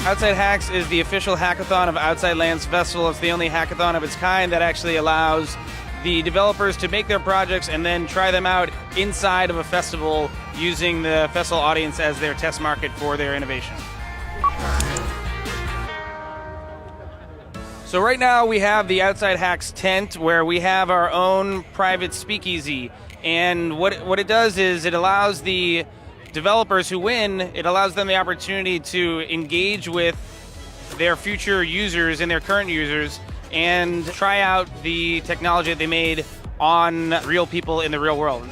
Outside Hacks is the official hackathon of Outside Lands Festival. It's the only hackathon of its kind that actually allows the developers to make their projects and then try them out inside of a festival using the festival audience as their test market for their innovation. So right now we have the Outside Hacks tent where we have our own private speakeasy. And what it does is it allows the developers who win, it allows them the opportunity to engage with their future users and their current users and try out the technology that they made on real people in the real world.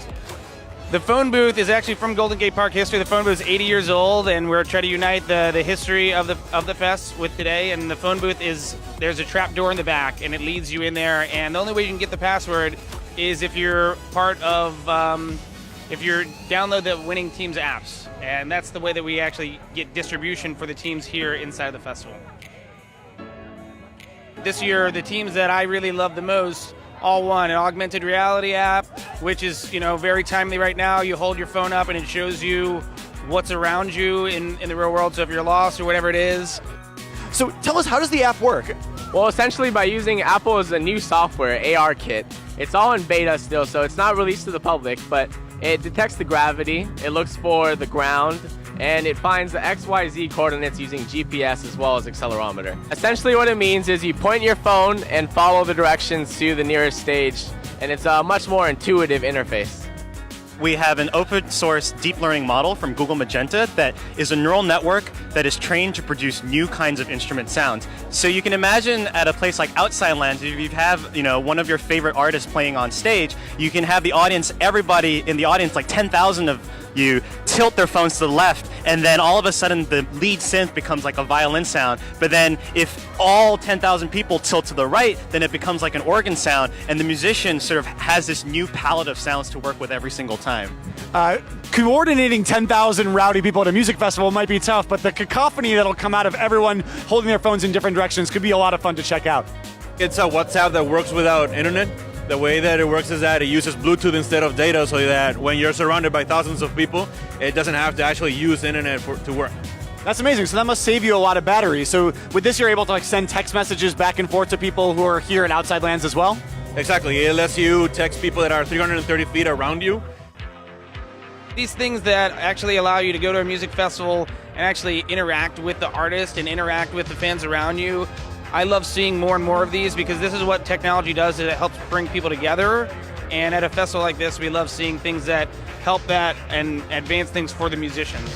The phone booth is actually from Golden Gate Park history. The phone booth is 80 years old, and we're trying to unite the history of the fest with today. And the phone booth there's a trap door in the back, and it leads you in there. And the only way you can get the password is if you're part of if you download the winning team's apps. And that's the way that we actually get distribution for the teams here inside the festival. This year, the teams that I really love the most all won an augmented reality app, which is very timely right now. You hold your phone up and it shows you what's around you in the real world. So if you're lost or whatever it is. So tell us, how does the app work? Well, essentially by using Apple's new software, AR Kit. It's all in beta still, so it's not released to the public, but it detects the gravity, it looks for the ground, and it finds the XYZ coordinates using GPS as well as accelerometer. Essentially what it means is you point your phone and follow the directions to the nearest stage, and it's a much more intuitive interface. We have an open source deep learning model from Google Magenta that is a neural network that is trained to produce new kinds of instrument sounds. So you can imagine at a place like Outside Lands, if you have one of your favorite artists playing on stage, you can have the audience, everybody in the audience, like 10,000 of you, tilt their phones to the left, and then all of a sudden the lead synth becomes like a violin sound. But then if all 10,000 people tilt to the right, then it becomes like an organ sound, and the musician sort of has this new palette of sounds to work with every single time. Coordinating 10,000 rowdy people at a music festival might be tough, but the cacophony that'll come out of everyone holding their phones in different directions could be a lot of fun to check out. It's a WhatsApp that works without internet. The way that it works is that it uses Bluetooth instead of data, so that when you're surrounded by thousands of people, it doesn't have to actually use internet to work. That's amazing. So that must save you a lot of battery. So with this, you're able to send text messages back and forth to people who are here in Outside Lands as well? Exactly. It lets you text people that are 330 feet around you. These things that actually allow you to go to a music festival and actually interact with the artist and interact with the fans around you. I love seeing more and more of these because this is what technology does, is it helps bring people together. And at a festival like this, we love seeing things that help that and advance things for the musicians.